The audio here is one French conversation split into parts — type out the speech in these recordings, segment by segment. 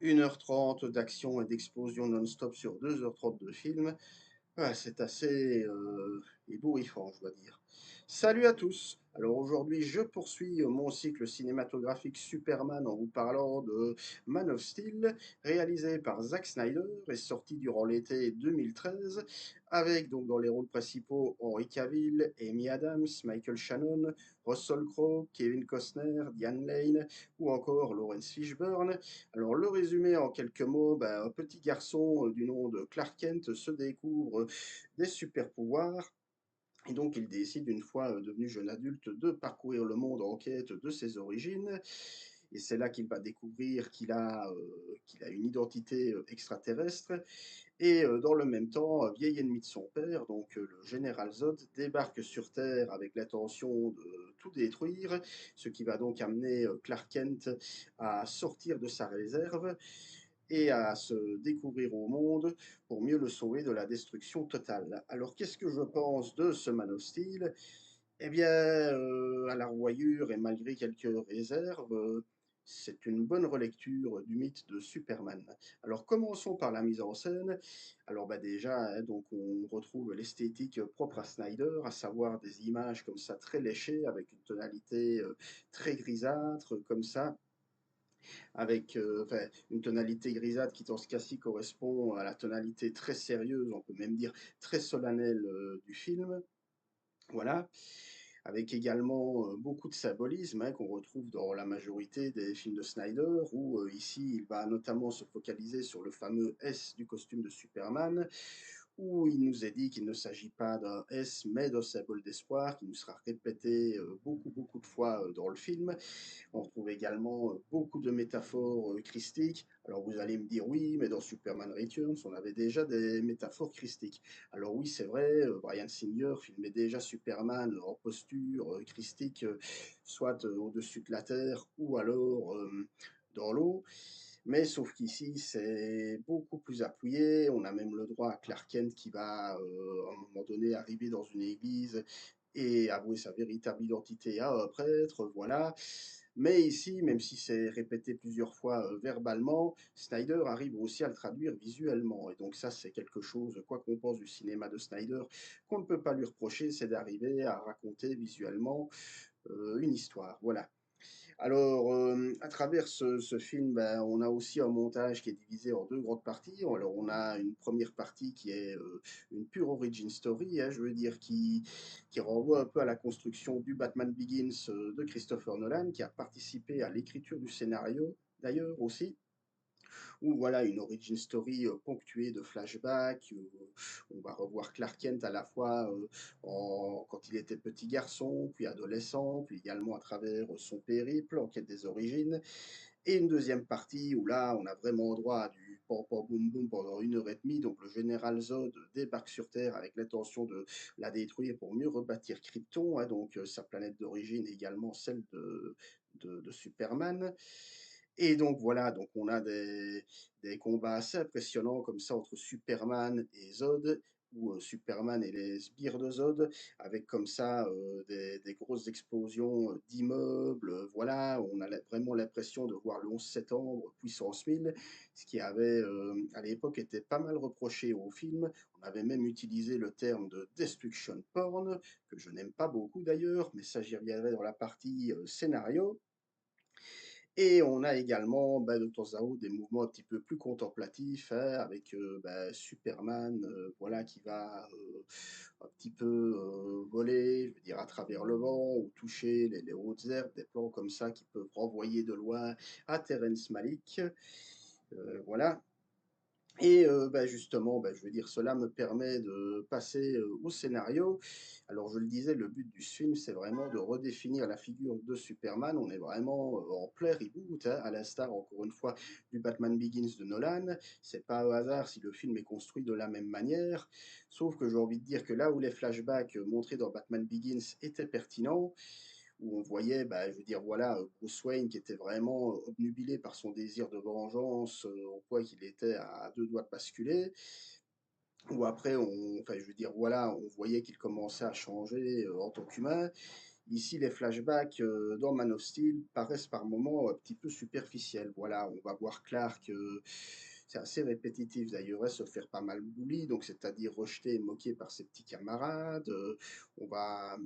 1h30 d'action et d'explosion non-stop sur 2h30 de film. Ah, c'est assez ébouriffant, je dois dire. Salut à tous! Alors aujourd'hui, je poursuis mon cycle cinématographique Superman en vous parlant de Man of Steel, réalisé par Zack Snyder et sorti durant l'été 2013, avec donc dans les rôles principaux Henry Cavill, Amy Adams, Michael Shannon, Russell Crowe, Kevin Costner, Diane Lane ou encore Lawrence Fishburne. Alors le résumé en quelques mots, un petit garçon du nom de Clark Kent se découvre des super pouvoirs et donc il décide une fois devenu jeune adulte de parcourir le monde en quête de ses origines. Et c'est là qu'il va découvrir qu'il a une identité extraterrestre. Et dans le même temps, vieil ennemi de son père, donc le général Zod, débarque sur Terre avec l'intention de tout détruire, ce qui va donc amener Clark Kent à sortir de sa réserve et à se découvrir au monde pour mieux le sauver de la destruction totale. Alors qu'est-ce que je pense de ce Man of Steel? Eh bien, à la revoyure et malgré quelques réserves, c'est une bonne relecture du mythe de Superman. Alors commençons par la mise en scène. Alors déjà, hein, donc on retrouve l'esthétique propre à Snyder, à savoir des images comme ça très léchées, avec une tonalité très grisâtre, comme ça, avec enfin, une tonalité grisâtre qui dans ce cas-ci correspond à la tonalité très sérieuse, on peut même dire très solennelle du film. Voilà, avec également beaucoup de symbolisme hein, qu'on retrouve dans la majorité des films de Snyder, où ici il va notamment se focaliser sur le fameux S du costume de Superman, où il nous est dit qu'il ne s'agit pas d'un S, mais d'un symbole d'espoir, qui nous sera répété beaucoup de fois dans le film. On retrouve également beaucoup de métaphores christiques. Alors vous allez me dire oui, mais dans Superman Returns, on avait déjà des métaphores christiques. Alors oui, c'est vrai, Bryan Singer filmait déjà Superman en posture christique, soit au-dessus de la Terre ou alors dans l'eau. Mais sauf qu'ici, c'est beaucoup plus appuyé. On a même le droit à Clark Kent qui va, à un moment donné, arriver dans une église et avouer sa véritable identité à un prêtre, voilà. Mais ici, même si c'est répété plusieurs fois verbalement, Snyder arrive aussi à le traduire visuellement. Et donc ça, c'est quelque chose, quoi qu'on pense du cinéma de Snyder, qu'on ne peut pas lui reprocher, c'est d'arriver à raconter visuellement une histoire. Voilà. Alors, à travers ce film, on a aussi un montage qui est divisé en deux grandes parties. Alors, on a une première partie qui est une pure origin story, hein, je veux dire, qui renvoie un peu à la construction du Batman Begins de Christopher Nolan, qui a participé à l'écriture du scénario, d'ailleurs aussi où voilà une origin story ponctuée de flashbacks. On va revoir Clark Kent à la fois quand il était petit garçon, puis adolescent, puis également à travers son périple en quête des origines. Et une deuxième partie où là, on a vraiment droit à du pam pam boum boum pendant 1h30. Donc le général Zod débarque sur Terre avec l'intention de la détruire pour mieux rebâtir Krypton, hein, donc sa planète d'origine, également celle de Superman. Et donc voilà, donc on a des combats assez impressionnants comme ça entre Superman et Zod, ou Superman et les sbires de Zod, avec comme ça des grosses explosions d'immeubles. Voilà, on a vraiment l'impression de voir le 11 septembre puissance 1000, ce qui avait à l'époque été pas mal reproché au film. On avait même utilisé le terme de destruction porn, que je n'aime pas beaucoup d'ailleurs, mais ça j'y reviendrai dans la partie scénario. Et on a également, de temps à autre, des mouvements un petit peu plus contemplatifs, hein, avec Superman, voilà, qui va un petit peu voler, je veux dire, à travers le vent, ou toucher les hautes herbes, des plans comme ça qui peuvent renvoyer de loin à Terrence Malick. Voilà. Et justement, je veux dire, cela me permet de passer au scénario. Alors, je le disais, le but du film, c'est vraiment de redéfinir la figure de Superman. On est vraiment en plein reboot, hein, à l'instar, encore une fois, du Batman Begins de Nolan. C'est pas un hasard si le film est construit de la même manière. Sauf que j'ai envie de dire que là où les flashbacks montrés dans Batman Begins étaient pertinents, où on voyait, je veux dire, voilà, Bruce Wayne qui était vraiment obnubilé par son désir de vengeance, au point qu'il était à deux doigts de basculer. Ou après, enfin, je veux dire, voilà, on voyait qu'il commençait à changer en tant qu'humain. ici les flashbacks, dans Man of Steel paraissent par moments un petit peu superficiels. Voilà, on va voir Clark, c'est assez répétitif d'ailleurs, hein, se faire pas mal bully, donc c'est-à-dire rejeté et moqué par ses petits camarades. On va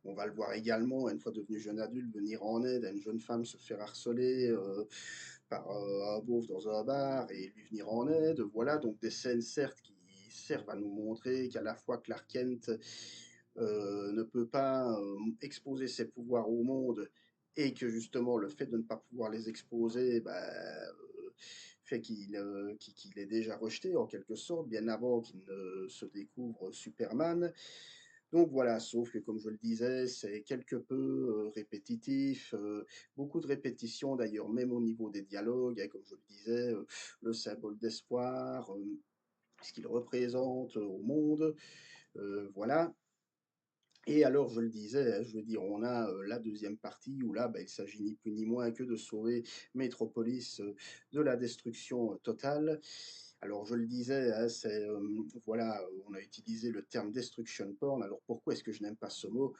on va le voir également, une fois devenu jeune adulte, venir en aide à une jeune femme se faire harceler par un beauf dans un bar et lui venir en aide. Voilà, donc des scènes certes qui servent à nous montrer qu'à la fois Clark Kent ne peut pas exposer ses pouvoirs au monde et que justement le fait de ne pas pouvoir les exposer fait qu'il est déjà rejeté en quelque sorte, bien avant qu'il ne se découvre Superman. Donc voilà, sauf que comme je le disais, c'est quelque peu répétitif, beaucoup de répétitions d'ailleurs, même au niveau des dialogues, hein, comme je le disais, le symbole d'espoir, ce qu'il représente au monde, voilà. Et alors, je le disais, hein, je veux dire, on a la deuxième partie où là, il s'agit ni plus ni moins que de sauver Metropolis de la destruction totale. Alors, je le disais, hein, voilà, on a utilisé le terme destruction porn. Alors, pourquoi est-ce que je n'aime pas ce mot?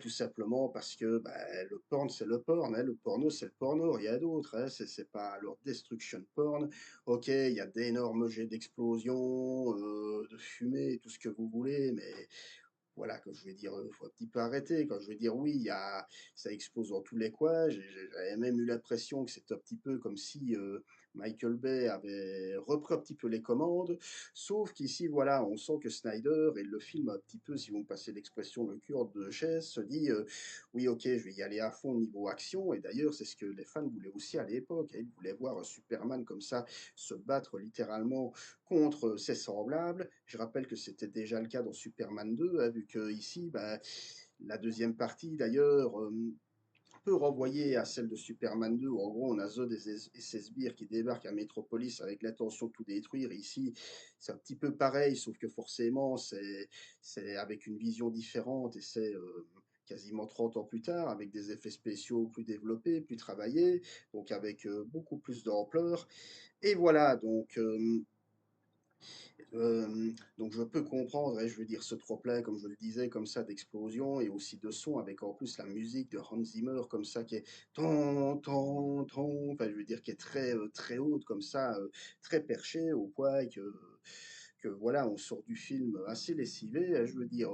Tout simplement parce que le porn, c'est le porn, hein, le porno, c'est le porno, rien d'autre. Hein, c'est pas alors destruction porn. Ok, il y a d'énormes jets d'explosion, de fumée, tout ce que vous voulez, mais voilà, quand je vais dire, faut un petit peu arrêter. Quand je vais dire oui, ça explose dans tous les coins. J'avais même eu l'impression que c'était un petit peu comme si Michael Bay avait repris un petit peu les commandes. Sauf qu'ici, voilà, on sent que Snyder, et le film un petit peu, si vous me passez l'expression, le cul de chaise, se dit oui, ok, je vais y aller à fond au niveau action. Et d'ailleurs, c'est ce que les fans voulaient aussi à l'époque, hein. Ils voulaient voir un Superman comme ça se battre littéralement contre ses semblables. Je rappelle que c'était déjà le cas dans Superman 2, hein, vu que ici, la deuxième partie d'ailleurs peut renvoyer à celle de Superman 2, où en gros on a Zod et ses sbires qui débarquent à Metropolis avec l'intention de tout détruire. Ici, c'est un petit peu pareil, sauf que forcément c'est avec une vision différente et c'est quasiment 30 ans plus tard, avec des effets spéciaux plus développés, plus travaillés, donc avec beaucoup plus d'ampleur. Et voilà, donc je peux comprendre, hein, je veux dire, ce trop-plein, comme je le disais, comme ça, d'explosion et aussi de son, avec en plus la musique de Hans Zimmer, comme ça, qui est ton, ton, ton, enfin, je veux dire, qui est très, très haute, comme ça, très perchée, au point que voilà, on sort du film assez lessivé, hein, je veux dire,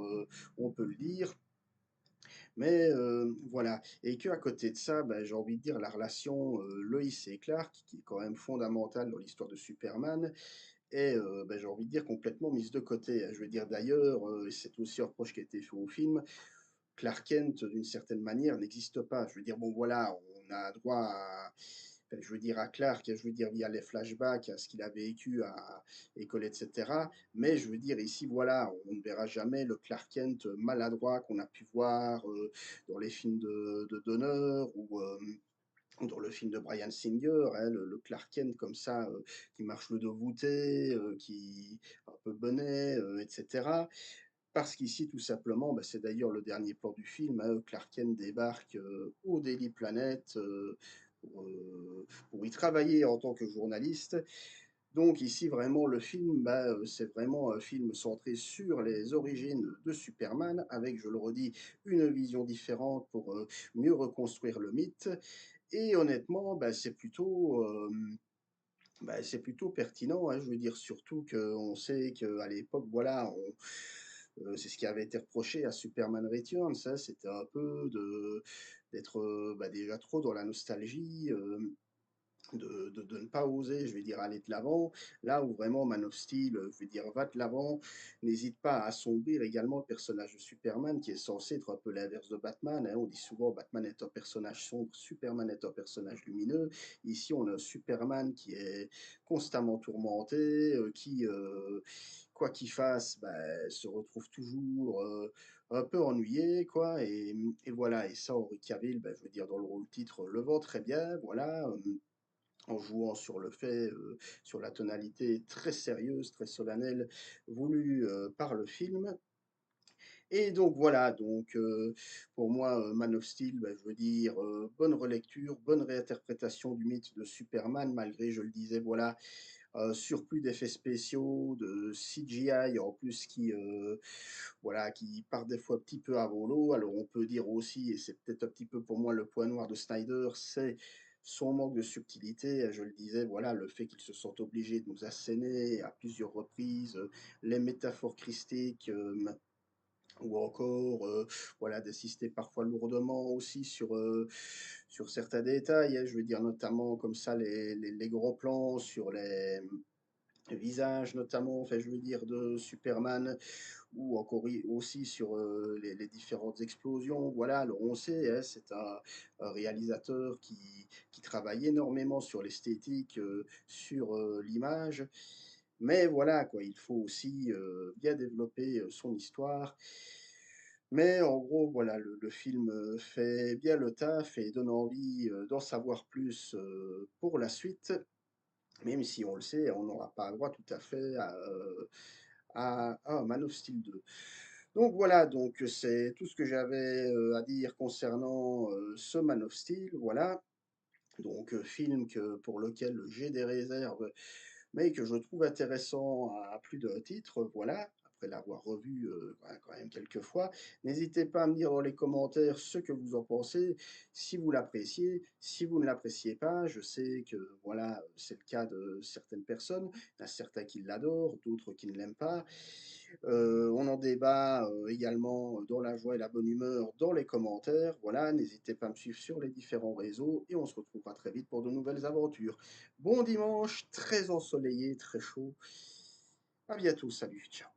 on peut le dire, mais voilà. Et que à côté de ça, j'ai envie de dire, la relation Lois et Clark, qui est quand même fondamentale dans l'histoire de Superman, est, j'ai envie de dire, complètement mise de côté, hein. Je veux dire d'ailleurs, c'est aussi un reproche qui a été fait au film, Clark Kent, d'une certaine manière, n'existe pas. Je veux dire, bon voilà, on a droit à, enfin, je veux dire à Clark, je veux dire via les flashbacks, à ce qu'il a vécu à école, etc. Mais je veux dire ici, voilà, on ne verra jamais le Clark Kent maladroit qu'on a pu voir dans les films de Donner ou dans le film de Bryan Singer, hein, le Clark Kent comme ça, qui marche le dos voûté, qui un peu bonnet, etc. Parce qu'ici, tout simplement, c'est d'ailleurs le dernier plan du film, hein, Clark Kent débarque au Daily Planet pour y travailler en tant que journaliste. Donc ici, vraiment, le film, c'est vraiment un film centré sur les origines de Superman, avec, je le redis, une vision différente pour mieux reconstruire le mythe. Et honnêtement, c'est plutôt pertinent, hein. Je veux dire, surtout qu'on sait qu'à l'époque, voilà, c'est ce qui avait été reproché à Superman Returns, hein, c'était un peu d'être déjà trop dans la nostalgie, de ne pas oser, je vais dire, aller de l'avant. Là où vraiment Man of Steel, je vais dire, va de l'avant, n'hésite pas à assombrir également le personnage de Superman, qui est censé être un peu l'inverse de Batman, hein. On dit souvent Batman est un personnage sombre, Superman est un personnage lumineux. Ici, on a un Superman qui est constamment tourmenté, qui, quoi qu'il fasse, se retrouve toujours un peu ennuyé, quoi. Et voilà, et ça, Henry Cavill, je veux dire, dans le rôle titre, le vend très bien, voilà. En jouant sur le fait, sur la tonalité très sérieuse, très solennelle voulue par le film. Et donc voilà, pour moi, Man of Steel, je veux dire, bonne relecture, bonne réinterprétation du mythe de Superman, malgré, je le disais, voilà, surplus d'effets spéciaux, de CGI en plus voilà, qui part des fois un petit peu à volo. Alors on peut dire aussi, et c'est peut-être un petit peu pour moi le point noir de Snyder, c'est son manque de subtilité. Je le disais, voilà, le fait qu'il se sente obligé de nous asséner à plusieurs reprises, les métaphores christiques, ou encore, voilà, d'insister parfois lourdement aussi sur certains détails, hein. Je veux dire notamment comme ça les gros plans sur les visages notamment, enfin je veux dire de Superman ou encore aussi sur, les différentes explosions. Voilà, alors on sait, hein, c'est un réalisateur qui travaille énormément sur l'esthétique, sur, l'image. Mais voilà quoi, il faut aussi, bien développer, son histoire. Mais en gros, voilà, le film, fait bien le taf et donne envie, d'en savoir plus, pour la suite, même si on le sait, on n'aura pas droit tout à fait à Man of Steel 2. Donc voilà, donc c'est tout ce que j'avais, à dire concernant, ce Man of Steel, voilà. Donc, film pour lequel j'ai des réserves, mais que je trouve intéressant à plus d'un titre, voilà, après l'avoir revu, quand même quelques fois. N'hésitez pas à me dire dans les commentaires ce que vous en pensez, si vous l'appréciez, si vous ne l'appréciez pas. Je sais que, voilà, c'est le cas de certaines personnes. Il y en a certains qui l'adorent, d'autres qui ne l'aiment pas. On en débat, également dans la joie et la bonne humeur dans les commentaires. Voilà, n'hésitez pas à me suivre sur les différents réseaux et on se retrouvera très vite pour de nouvelles aventures. Bon dimanche, très ensoleillé, très chaud. À bientôt, salut, ciao.